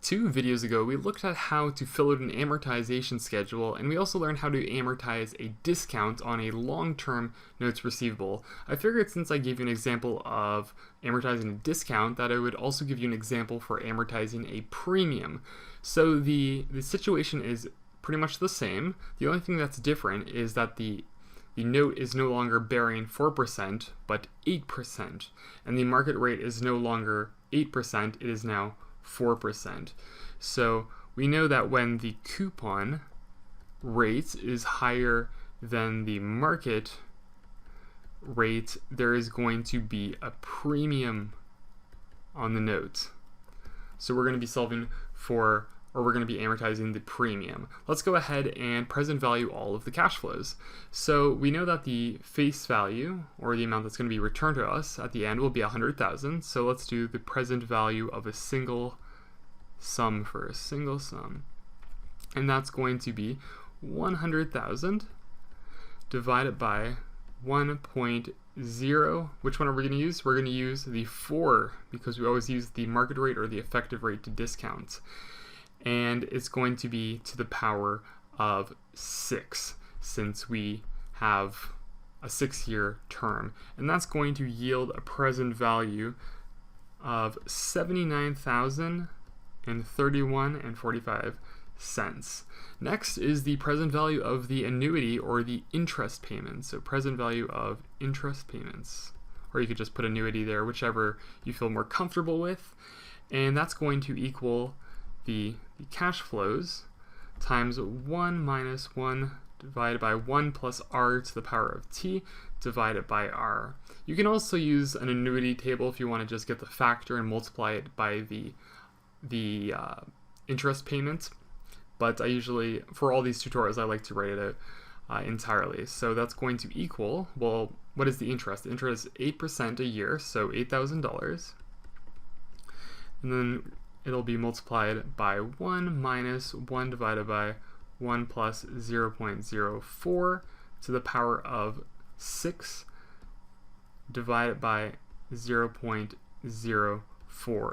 2 videos ago, we looked at how to fill out an amortization schedule, and we also learned how to amortize a discount on a long-term notes receivable. I figured since I gave you an example of amortizing a discount, that I would also give you an example for amortizing a premium. So the situation is pretty much the same. The only thing that's different is that the note is no longer bearing 4%, but 8%. And the market rate is no longer 8%, it is now 4%. So we know that when the coupon rate is higher than the market rate, there is going to be a premium on the note. So we're going to be solving for, or we're going to be amortizing the premium. Let's go ahead and present value all of the cash flows. So we know that the face value, or the amount that's going to be returned to us at the end, will be 100,000. So let's do the present value of a single sum first, single sum. And that's going to be 100,000 divided by 1.0. Which one are we going to use? We're going to use the 4 because we always use the market rate or the effective rate to discount. And it's going to be to the power of 6 since we have a 6-year term. And that's going to yield a present value of $79,031.45. Next is the present value of the annuity or the interest payments. So present value of interest payments. Or you could just put annuity there, whichever you feel more comfortable with. And that's going to equal the cash flows times 1 minus 1 divided by 1 plus r to the power of t divided by r. You can also use an annuity table if you want to just get the factor and multiply it by the interest payment, but I usually, for all these tutorials, I like to write it out entirely. So that's going to equal, well, what is the interest? The interest is 8% a year, so $8,000. And then it'll be multiplied by 1 minus 1 divided by 1 plus 0.04 to the power of 6 divided by 0.04.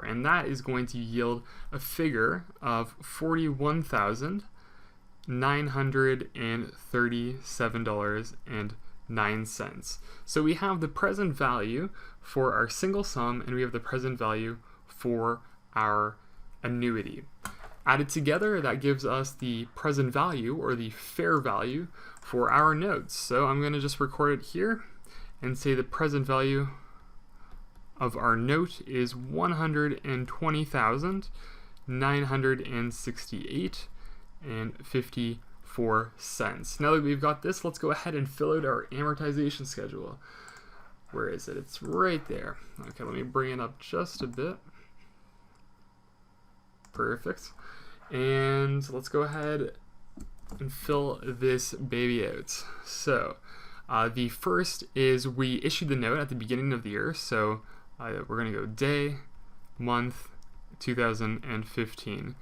And that is going to yield a figure of $41,937.09. So we have the present value for our single sum and we have the present value for our annuity. Added together, that gives us the present value or the fair value for our notes. So I'm going to just record it here and say the present value of our note is $120,968.54. Now that we've got this, let's go ahead and fill out our amortization schedule. Where is it? It's right there. Okay, let me bring it up just a bit. Perfect. And let's go ahead and fill this baby out. So the first is we issued the note at the beginning of the year. So we're going to go day, month, 2015.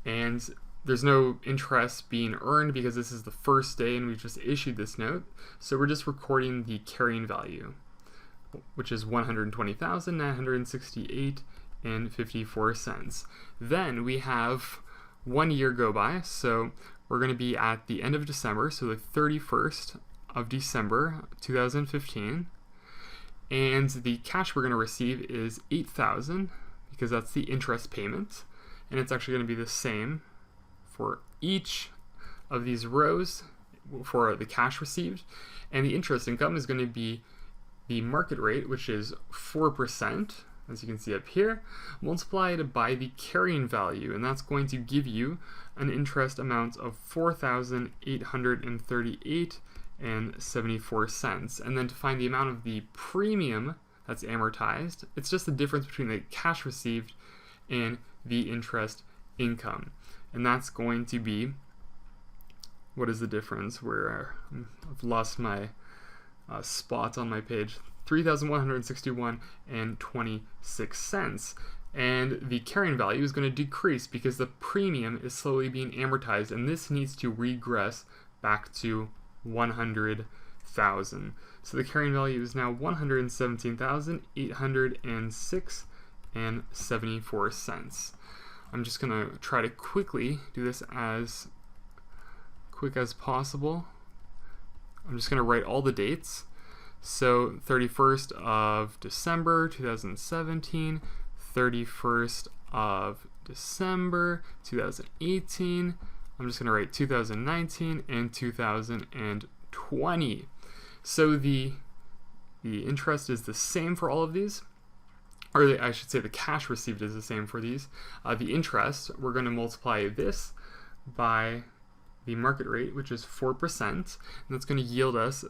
And there's no interest being earned because this is the first day and we just issued this note. So we're just recording the carrying value, which is $120,968.54. Then we have 1 year go by, so we're going to be at the end of December, so the 31st of December 2015, and the cash we're going to receive is $8,000 because that's the interest payment, and it's actually going to be the same for each of these rows for the cash received, and the interest income is going to be the market rate, which is 4%, as you can see up here, multiplied by the carrying value, and that's going to give you an interest amount of $4,838.74. And then to find the amount of the premium that's amortized, it's just the difference between the cash received and the interest income. And that's going to be, what is the difference? Where I've lost my spot on my page. $3,161.26. And the carrying value is going to decrease because the premium is slowly being amortized, and this needs to regress back to 100,000. So the carrying value is now $117,806.74. I'm just going to try to quickly do this as quick as possible. I'm just going to write all the dates. So 31st of December 2017, 31st of December 2018, I'm just going to write 2019 and 2020. So the interest is the same for all of these, or I should say the cash received is the same for these. The interest, we're going to multiply this by the market rate, which is 4%, and that's going to yield us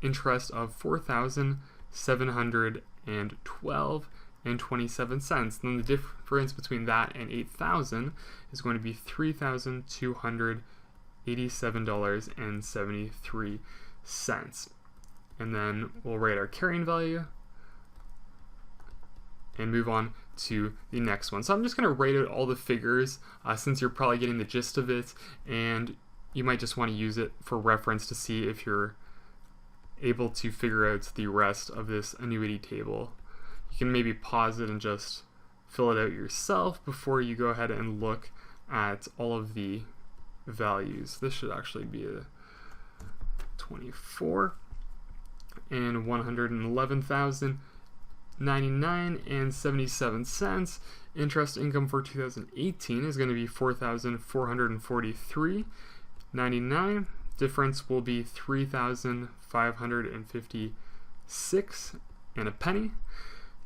interest of $4,712.27. Then the difference between that and 8,000 is going to be $3,287.73. And then we'll write our carrying value and move on to the next one. So I'm just going to write out all the figures since you're probably getting the gist of it, and you might just want to use it for reference to see if you're able to figure out the rest of this annuity table. You can maybe pause it and just fill it out yourself before you go ahead and look at all of the values. This should actually be a 24 and 111,099.77 cents. Interest income for 2018 is going to be 4,443.99. Difference will be 3,556 and a penny.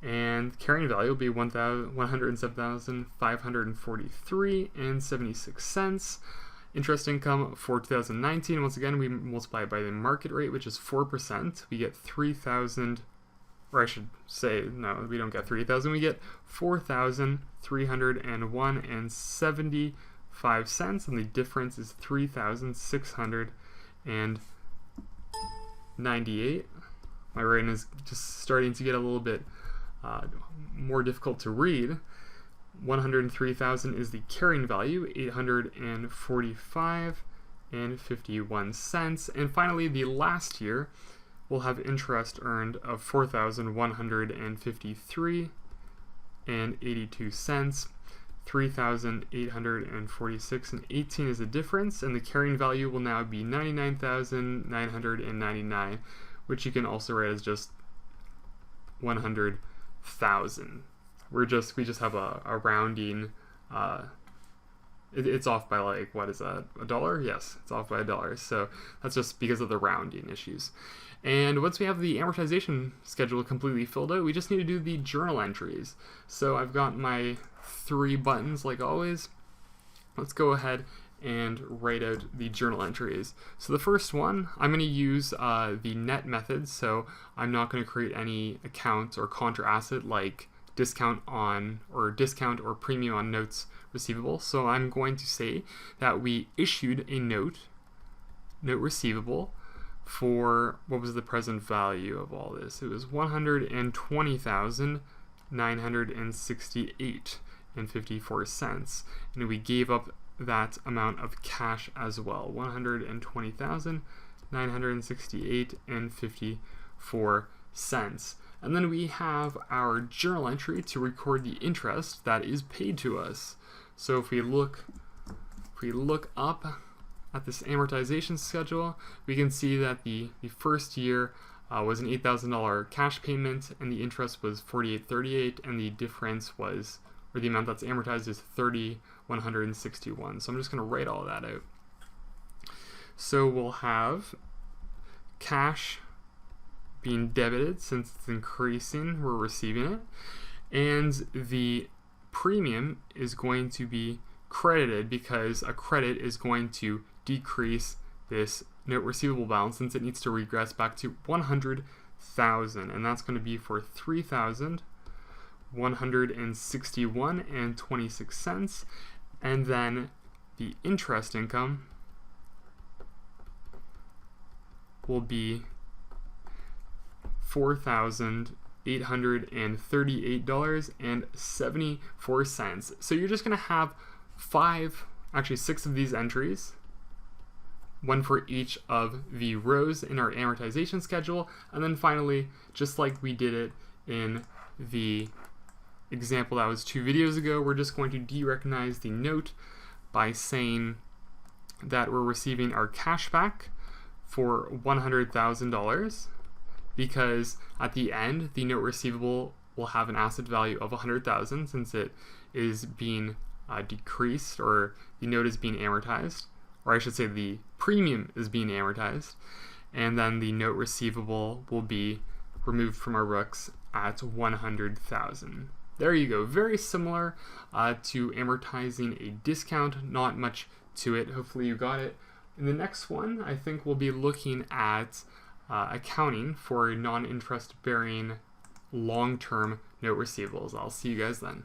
And carrying value will be 107,543.76 cents. Interest income for 2019, once again, we multiply it by the market rate, which is 4%. We get 3,000, or I should say, no, we don't get 3,000. We get 4,301.75 cents, and the difference is 3,698. My writing is just starting to get a little bit more difficult to read. 103,000 is the carrying value, 845.51 cents. And finally, the last year, we'll have interest earned of 4,153.82 cents. 3,846.18 is the difference, and the carrying value will now be 99,999, which you can also write as just 100,000. We just have a rounding. It's off by, like, what is that, $1? Yes, it's off by $1. So that's just because of the rounding issues. And once we have the amortization schedule completely filled out, we just need to do the journal entries. So I've got my 3 buttons like always. Let's go ahead and write out the journal entries. So the first one, I'm going to use the net method. So I'm not going to create any account or contra asset like discount or premium on notes receivable. So I'm going to say that we issued a note receivable for, what was the present value of all this? It was $120,968.54, and we gave up that amount of cash as well, $120,968.54. And then we have our journal entry to record the interest that is paid to us. So if we look up at this amortization schedule, we can see that the first year was an $8,000 cash payment, and the interest was $48.38, and the difference was, or the amount that's amortized, is $30,161. So I'm just going to write all that out. So we'll have cash being debited since it's increasing, we're receiving it, and the premium is going to be credited because a credit is going to decrease this note receivable balance since it needs to regress back to 100,000, and that's going to be for 3,161.26 cents. And then the interest income will be $4,838.74. So you're just going to have 6 of these entries, one for each of the rows in our amortization schedule, and then finally, just like we did it in the example that was 2 videos ago, we're just going to derecognize the note by saying that we're receiving our cash back for $100,000, because at the end the note receivable will have an asset value of $100,000 since it is being decreased, or the note is being amortized, or I should say the premium is being amortized, and then the note receivable will be removed from our books at $100,000. There you go. Very similar to amortizing a discount. Not much to it. Hopefully you got it. In the next one, I think we'll be looking at accounting for non-interest bearing long-term note receivables. I'll see you guys then.